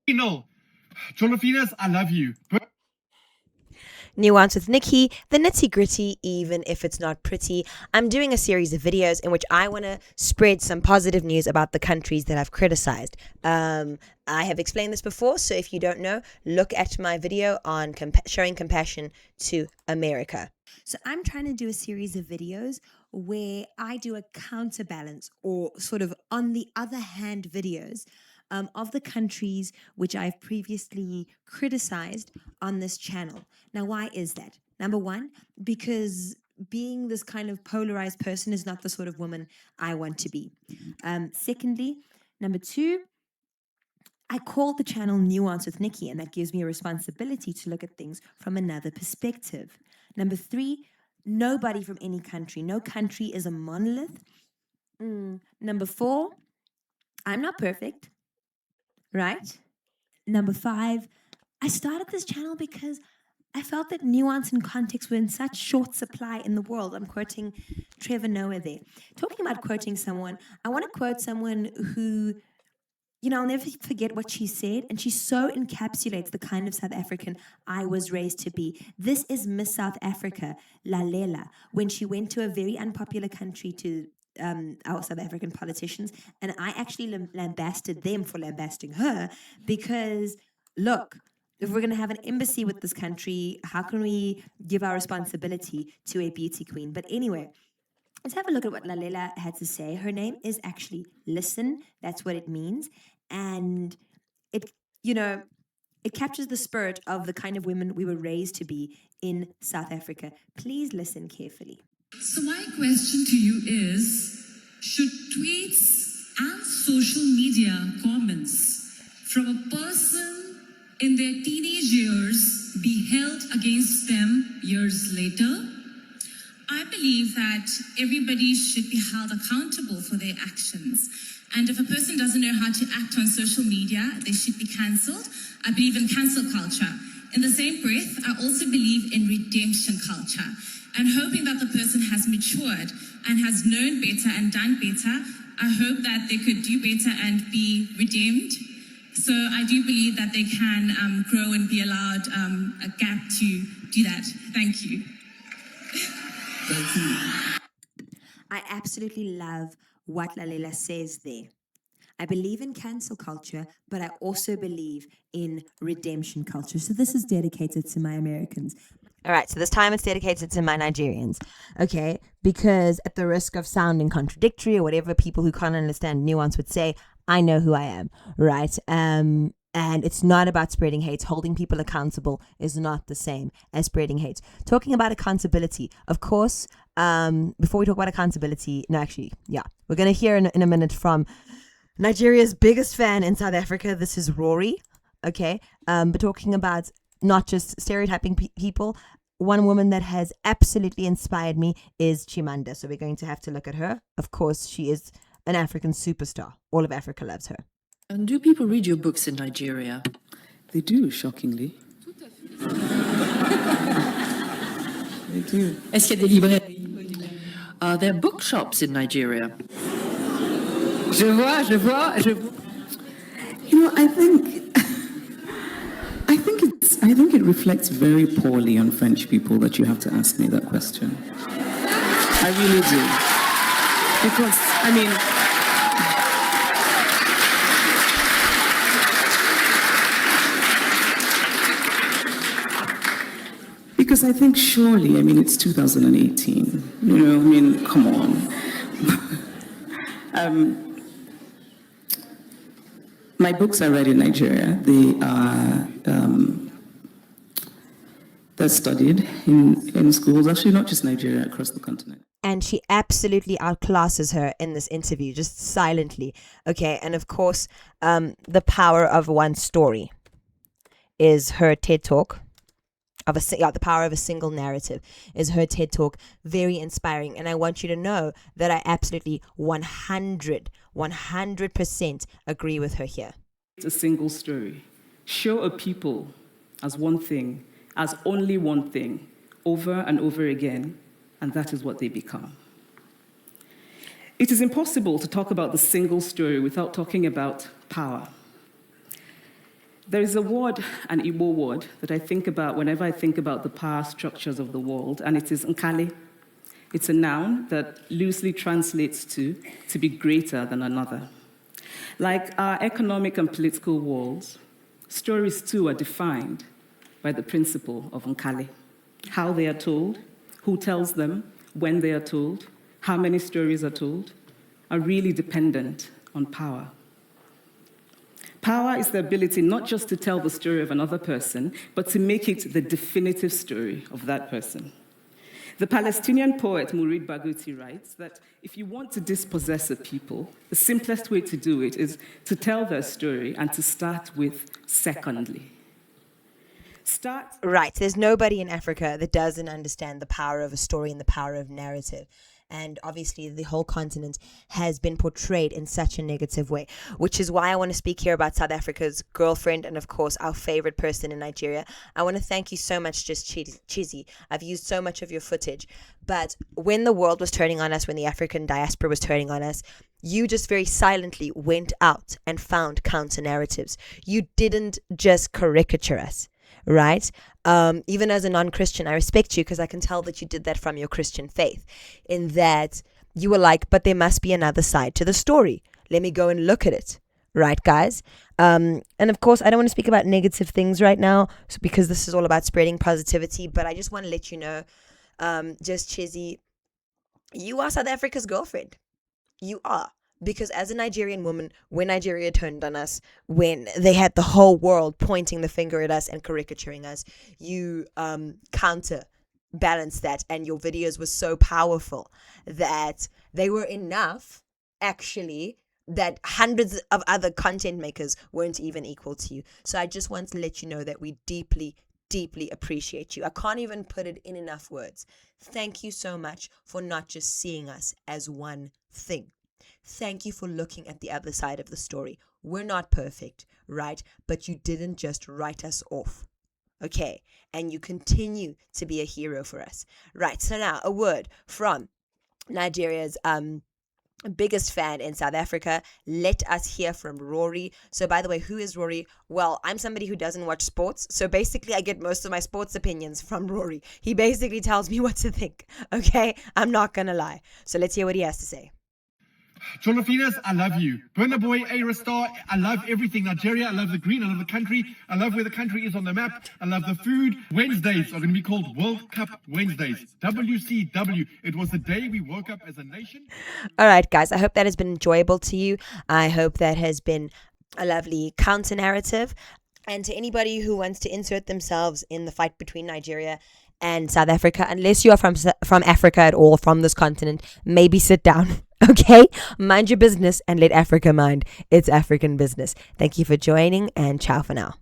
No, Jolofinas, I love you. Nuance with Nikki, the nitty gritty, even if it's not pretty. I'm doing a series of videos in which I want to spread some positive news about the countries that I've criticized. I have explained this before, so if you don't know, look at my video on showing compassion to America. So I'm trying to do a series of videos where I do a counterbalance or sort of on the other hand videos of the countries which I've previously criticized on this channel. Now, why is that? Number one, because being this kind of polarized person is not the sort of woman I want to be. Secondly, number two, I call the channel Nuance with Nikki, and that gives me a responsibility to look at things from another perspective. Number three, nobody from any country, no country is a monolith. Number four, I'm not perfect, right? Number five, I started this channel because I felt that nuance and context were in such short supply in the world. I'm quoting Trevor Noah there. Talking about quoting someone, I want to quote someone who, I'll never forget what she said, and she so encapsulates the kind of South African I was raised to be. This is Miss South Africa, Lalela, when she went to a very unpopular country to our South African politicians, and I actually lambasted them for lambasting her because, look, if we're going to have an embassy with this country, how can we give our responsibility to a beauty queen? But anyway, let's have a look at what Lalela had to say. Her name is actually Listen. That's what it means. And it captures the spirit of the kind of women we were raised to be in South Africa. Please listen carefully. So my question to you is, should tweets and social media comments from a person in their teenage years be held against them years later? I believe that everybody should be held accountable for their actions. And if a person doesn't know how to act on social media, they should be cancelled. I believe in cancel culture. In the same breath, I also believe in redemption culture. And hoping that the person has matured and has known better and done better, I hope that they could do better and be redeemed. So I do believe that they can grow and be allowed a gap to do that. Thank you. Thank you. I absolutely love what Lalela says there. I believe in cancel culture, but I also believe in redemption culture. So this is dedicated to my Americans. All right, so this time it's dedicated to my Nigerians, okay? Because at the risk of sounding contradictory or whatever people who can't understand nuance would say, I know who I am, right? And it's not about spreading hate. Holding people accountable is not the same as spreading hate. Talking about accountability, of course, before we talk about accountability, we're going to hear in a minute from Nigeria's biggest fan in South Africa. This is Rory, okay? But talking about not just stereotyping people, one woman that has absolutely inspired me is Chimamanda. So we're going to have to look at her. Of course, she is an African superstar. All of Africa loves her. And do people read your books in Nigeria? They do, shockingly. They do. Est-ce qu'il y a des librairies? Are there bookshops in Nigeria? Je vois. I think it reflects very poorly on French people that you have to ask me that question. I really do. Because, because I think surely, it's 2018. Come on. My books are read in Nigeria. They're studied in schools, actually not just Nigeria, across the continent. And she absolutely outclasses her in this interview, just silently. Okay, and of course, the power of one story is her TED Talk. The power of a single narrative is her TED Talk. Very inspiring. And I want you to know that I absolutely 100% agree with her here. It's a single story. Show a people as one thing, as only one thing, over and over again, and that is what they become. It is impossible to talk about the single story without talking about power. There is a word, an Igbo word, that I think about whenever I think about the power structures of the world, and it is Nkali. It's a noun that loosely translates to be greater than another. Like our economic and political worlds, stories too are defined by the principle of Nkali. How they are told, who tells them, when they are told, how many stories are told, are really dependent on power. Power is the ability not just to tell the story of another person, but to make it the definitive story of that person. The Palestinian poet Mourid Barghouti writes that if you want to dispossess a people, the simplest way to do it is to tell their story and to start with secondly. Right, there's nobody in Africa that doesn't understand the power of a story and the power of narrative. And obviously, the whole continent has been portrayed in such a negative way, which is why I want to speak here about South Africa's girlfriend and, of course, our favorite person in Nigeria. I want to thank you so much, Just Chizzy. I've used so much of your footage. But when the world was turning on us, when the African diaspora was turning on us, you just very silently went out and found counter narratives. You didn't just caricature us. Right? Even as a non-Christian, I respect you because I can tell that you did that from your Christian faith, in that you were like, but there must be another side to the story. Let me go and look at it. Right, guys? And of course, I don't want to speak about negative things right now because this is all about spreading positivity, but I just want to let you know, Just Chizzy, you are South Africa's girlfriend. You are. Because as a Nigerian woman, when Nigeria turned on us, when they had the whole world pointing the finger at us and caricaturing us, you counterbalanced that, and your videos were so powerful that they were enough, actually, that hundreds of other content makers weren't even equal to you. So I just want to let you know that we deeply, deeply appreciate you. I can't even put it in enough words. Thank you so much for not just seeing us as one thing. Thank you for looking at the other side of the story. We're not perfect, right? But you didn't just write us off, okay? And you continue to be a hero for us. Right, so now a word from Nigeria's biggest fan in South Africa. Let us hear from Rory. So by the way, who is Rory? Well, I'm somebody who doesn't watch sports, so basically I get most of my sports opinions from Rory. He basically tells me what to think, okay? I'm not gonna lie. So let's hear what he has to say. Cholofinas, I love you. Burna Boy, A-Star, I love everything. Nigeria, I love the green, I love the country. I love where the country is on the map. I love the food. Wednesdays are going to be called World Cup Wednesdays. WCW. It was the day we woke up as a nation. All right, guys, I hope that has been enjoyable to you. I hope that has been a lovely counter narrative. And to anybody who wants to insert themselves in the fight between Nigeria and South Africa, unless you are from Africa at all, from this continent, maybe sit down, okay? Mind your business and let Africa mind its African business. Thank you for joining, and ciao for now.